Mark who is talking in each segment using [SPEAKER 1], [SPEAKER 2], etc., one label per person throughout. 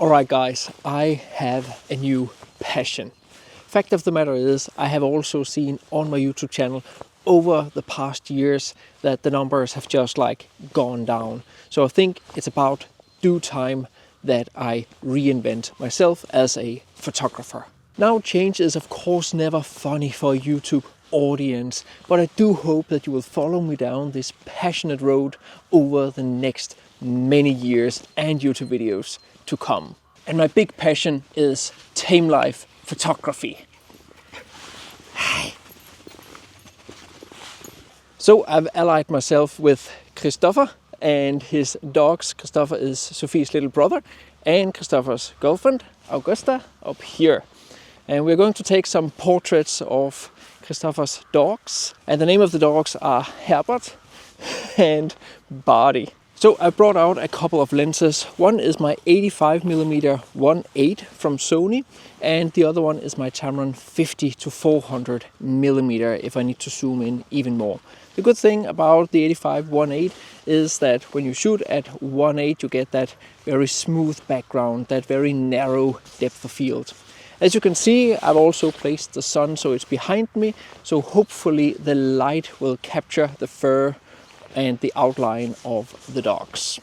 [SPEAKER 1] Alright guys, I have a new passion. Fact of the matter is, I have also seen on my YouTube channel over the past years that the numbers have just gone down. So I think it's about due time that I reinvent myself as a photographer. Now, change is of course never funny for a YouTube audience, but I do hope that you will follow me down this passionate road over the next many years and YouTube videos to come. And my big passion is tame life photography. So I've allied myself with Christopher and his dogs. Christopher is Sophie's little brother and Christopher's girlfriend, Augusta, up here. And we're going to take some portraits of Christopher's dogs. And the name of the dogs are Herbert and Barty. So I brought out a couple of lenses. One is my 85mm 1.8 from Sony, and the other one is my Tamron 50 to 400mm if I need to zoom in even more. The good thing about the 85 1.8 is that when you shoot at 1.8 you get that very smooth background, that very narrow depth of field. As you can see, I've also placed the sun so it's behind me, so hopefully the light will capture the fur and the outline of the dogs.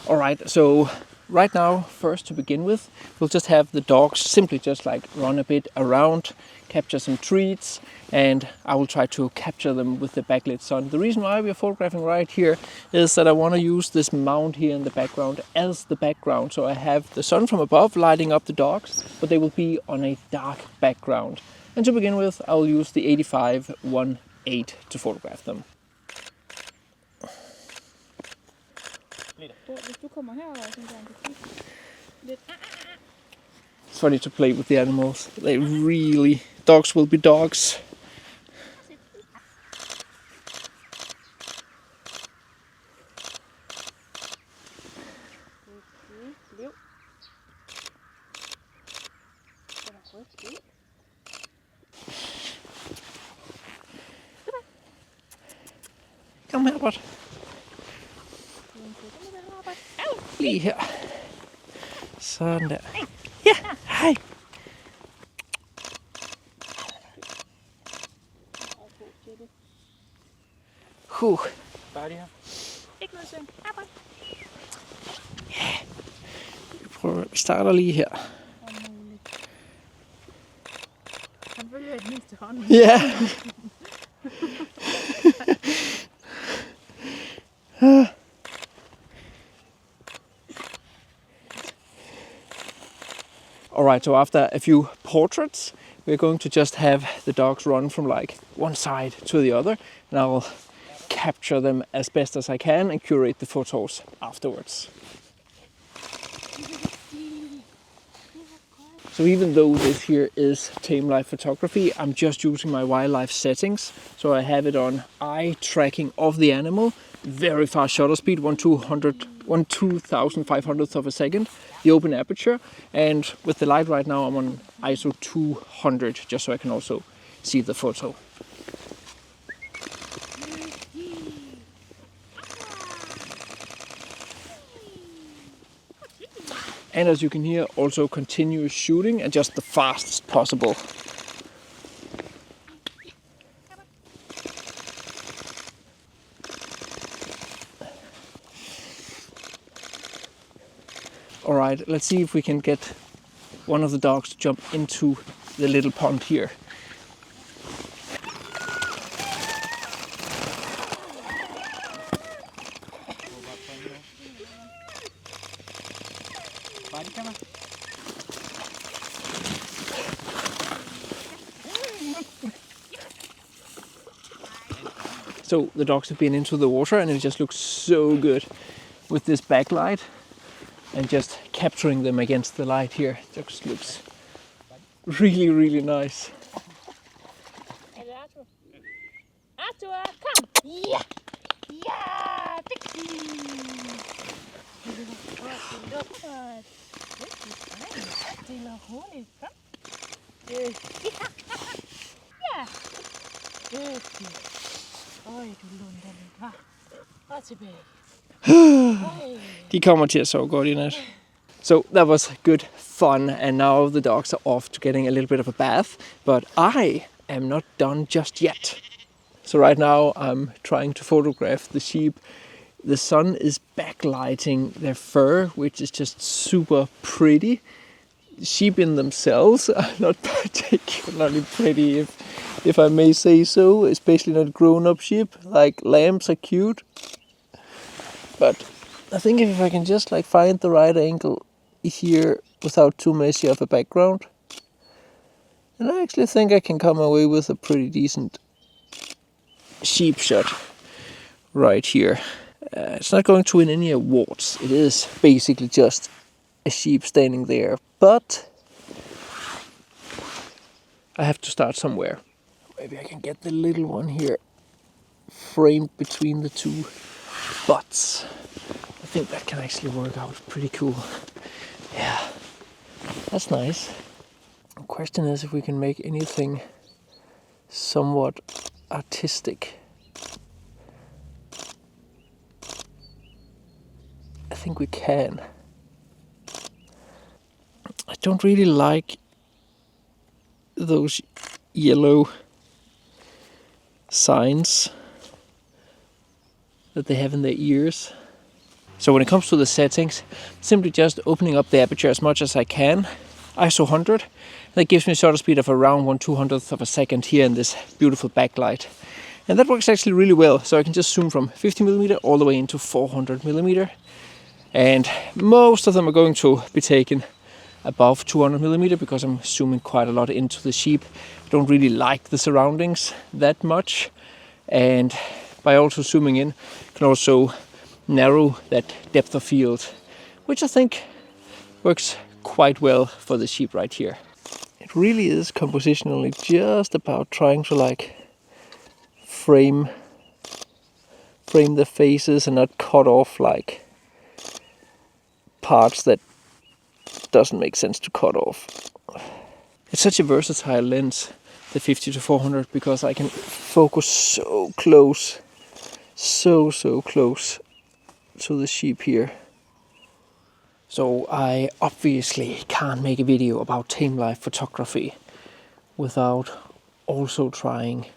[SPEAKER 1] Alright, so right now, first to begin with, we'll just have the dogs simply just run a bit around, capture some treats, and I will try to capture them with the backlit sun. The reason why we're photographing right here is that I want to use this mound here in the background as the background. So I have the sun from above lighting up the dogs, but they will be on a dark background. And to begin with, I'll use the 85 1.8 to photograph them. It's funny to play with the animals. They really, dogs will be dogs. Kom Herbert. Lige her. Sådan der. Ja, hej.
[SPEAKER 2] Bare det her. Ikke noget synd. Arbejde.
[SPEAKER 1] Ja. Vi starter lige her.
[SPEAKER 2] Han følger et mindst til hånden.
[SPEAKER 1] Ja. Alright, so after a few portraits, we're going to just have the dogs run from one side to the other, and I will capture them as best as I can and curate the photos afterwards. So even though this here is tame life photography, I'm just using my wildlife settings. So I have it on eye tracking of the animal, very fast shutter speed, 1/2500th of a second, the open aperture, and with the light right now I'm on ISO 200, just so I can also see the photo. And as you can hear, also continuous shooting and just the fastest possible. Alright, let's see if we can get one of the dogs to jump into the little pond here. So the dogs have been into the water and it just looks so good with this backlight and just capturing them against the light here. It just looks really, really nice.
[SPEAKER 2] Arthur, kom! Ja! Ja! Stille og roligt. Kom. Ja! Dygtig. Øj, du lunder lidt, hva'? Og tilbage.
[SPEAKER 1] De kommer til at sove godt i nat. So that was good fun, and now the dogs are off to getting a little bit of a bath, but I am not done just yet. So right now I'm trying to photograph the sheep. The sun is backlighting their fur, which is just super pretty. Sheep in themselves are not particularly pretty, if I may say so, especially not grown-up sheep. Like lambs are cute, but I think if I can just like find the right angle here without too messy of a background, and I actually think I can come away with a pretty decent sheep shot right here. It's not going to win any awards. It is basically just a sheep standing there, but I have to start somewhere. Maybe I can get the little one here framed between the two butts. I think that can actually work out pretty cool. Yeah, that's nice. The question is if we can make anything somewhat artistic. I think we can. I don't really like those yellow signs that they have in their ears. So when it comes to the settings, simply just opening up the aperture as much as I can. ISO 100. That gives me a shutter speed of around 1/200th of a second here in this beautiful backlight. And that works actually really well. So I can just zoom from 50mm all the way into 400mm. And most of them are going to be taken above 200mm because I'm zooming quite a lot into the sheep. I don't really like the surroundings that much. And by also zooming in, you can also narrow that depth of field, which I think works quite well for the sheep right here. It really is compositionally just about trying to like frame the faces and not cut off like parts that doesn't make sense to cut off. It's such a versatile lens, the 50 to 400, because I can focus so close, so close to the sheep here. So I obviously can't make a video about tame life photography without also trying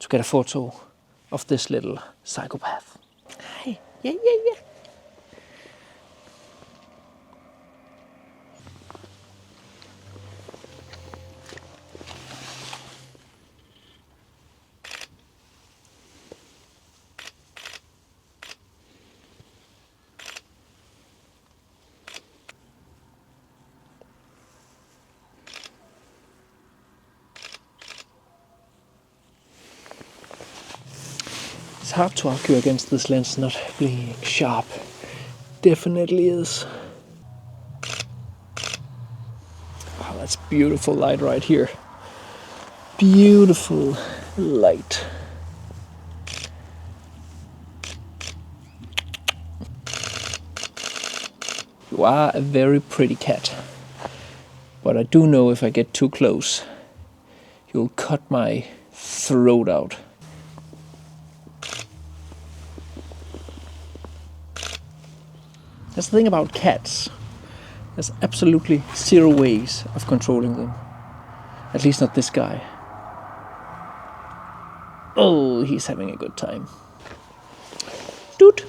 [SPEAKER 1] to get a photo of this little psychopath. Hi. Yeah. It's hard to argue against this lens not being sharp. Definitely is. Wow, that's beautiful light right here. Beautiful light. You are a very pretty cat. But I do know if I get too close, you'll cut my throat out. That's the thing about cats. There's absolutely zero ways of controlling them. At least not this guy. Oh, he's having a good time. Dude.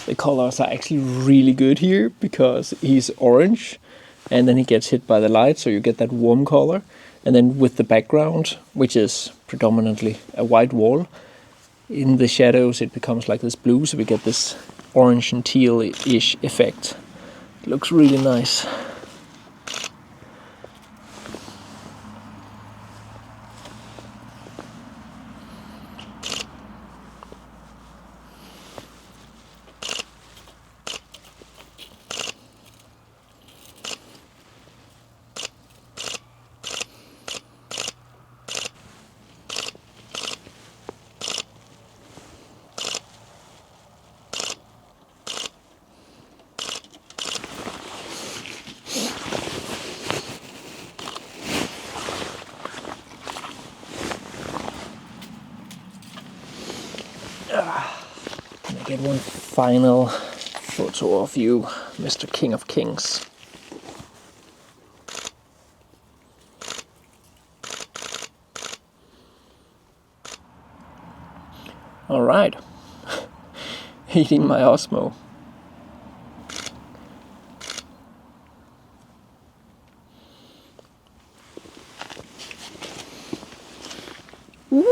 [SPEAKER 1] The colors are actually really good here because he's orange and then he gets hit by the light, so you get that warm color. And then with the background, which is predominantly a white wall, in the shadows it becomes like this blue, so we get this orange and teal-ish effect. It looks really nice. get one final photo of you, Mr. King of Kings. All right, eating my Osmo. Woo.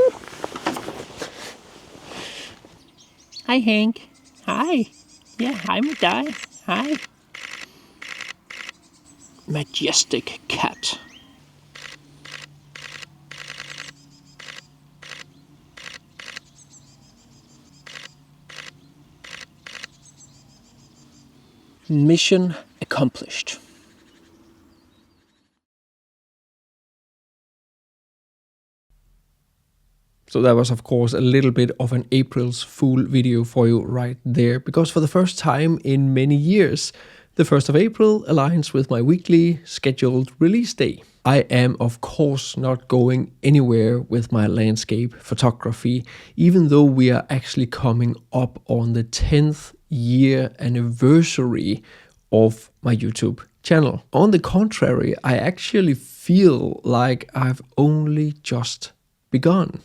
[SPEAKER 1] Hi, Hank. Hi. Yeah, hi, Madai. Hi. Majestic cat. Mission accomplished. So that was, of course, a little bit of an April's Fool video for you right there, because for the first time in many years, the 1st of April aligns with my weekly scheduled release day. I am, of course, not going anywhere with my landscape photography, even though we are actually coming up on the 10th year anniversary of my YouTube channel. On the contrary, I actually feel like I've only just begun.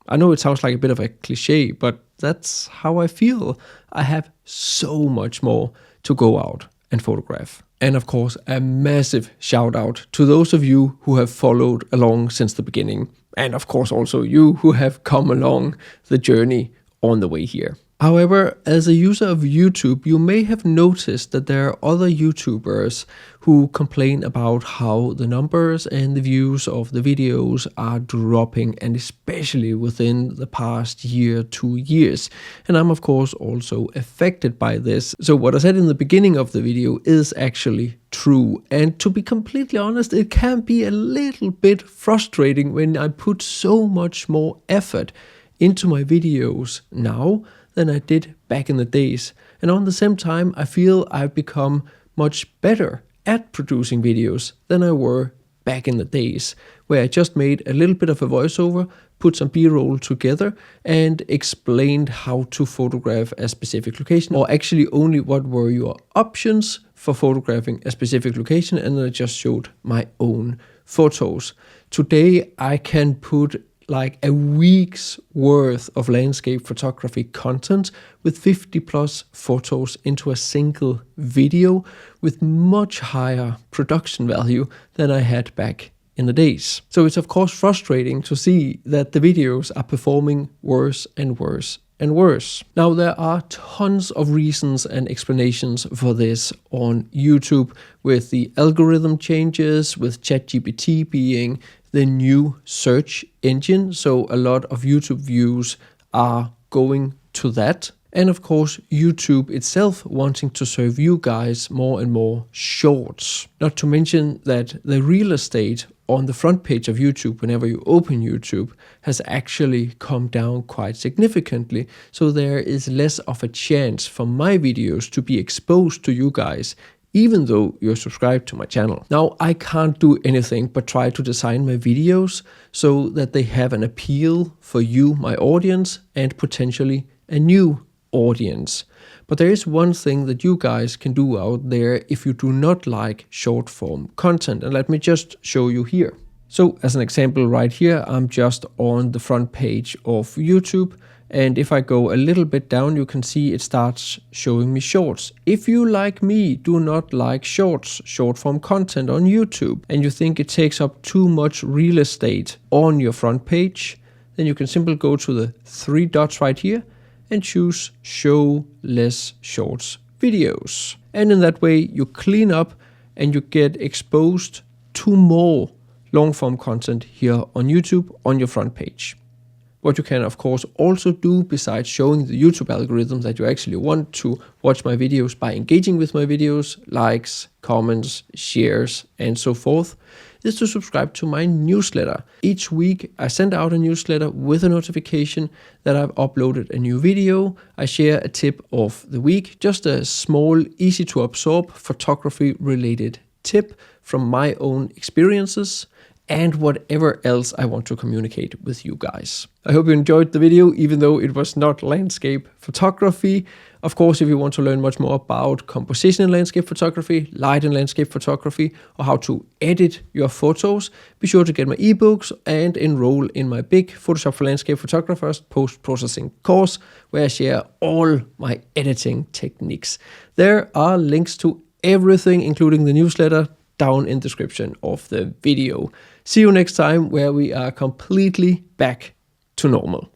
[SPEAKER 1] I know it sounds like a bit of a cliche, but that's how I feel. I have so much more to go out and photograph. And of course, a massive shout out to those of you who have followed along since the beginning. And of course also you who have come along the journey on the way here. However, as a user of YouTube, you may have noticed that there are other YouTubers who complain about how the numbers and the views of the videos are dropping, and especially within the past year, 2 years. And I'm of course also affected by this. So what I said in the beginning of the video is actually true. And to be completely honest, it can be a little bit frustrating when I put so much more effort into my videos now than I did back in the days. And on the same time, I feel I've become much better at producing videos than I were back in the days, where I just made a little bit of a voiceover, put some B-roll together, and explained how to photograph a specific location, or actually only what were your options for photographing a specific location, and then I just showed my own photos. Today, I can put like a week's worth of landscape photography content with 50 plus photos into a single video with much higher production value than I had back in the days. So it's of course frustrating to see that the videos are performing worse and worse and worse. Now there are tons of reasons and explanations for this on YouTube, with the algorithm changes, with ChatGPT being the new search engine. So a lot of YouTube views are going to that. And of course, YouTube itself wanting to serve you guys more and more shorts. Not to mention that the real estate on the front page of YouTube, whenever you open YouTube, has actually come down quite significantly. So there is less of a chance for my videos to be exposed to you guys, even though you're subscribed to my channel. Now, I can't do anything but try to design my videos so that they have an appeal for you, my audience, and potentially a new audience. But there is one thing that you guys can do out there if you do not like short form content, and let me just show you here. So as an example right here, I'm just on the front page of YouTube. And if I go a little bit down, you can see it starts showing me shorts. If you, like me, do not like shorts, short form content on YouTube, and you think it takes up too much real estate on your front page, then you can simply go to the 3 dots right here and choose show less shorts videos. And in that way, you clean up and you get exposed to more long form content here on YouTube on your front page. What you can, of course, also do, besides showing the YouTube algorithm that you actually want to watch my videos by engaging with my videos, likes, comments, shares, and so forth, is to subscribe to my newsletter. Each week, I send out a newsletter with a notification that I've uploaded a new video. I share a tip of the week, just a small, easy to absorb photography related tip from my own experiences. and whatever else I want to communicate with you guys. I hope you enjoyed the video, even though it was not landscape photography. Of course, if you want to learn much more about composition in landscape photography, light in landscape photography, or how to edit your photos, be sure to get my ebooks and enroll in my big Photoshop for Landscape Photographers post-processing course, where I share all my editing techniques. There are links to everything, including the newsletter, down in the description of the video. See you next time, where we are completely back to normal.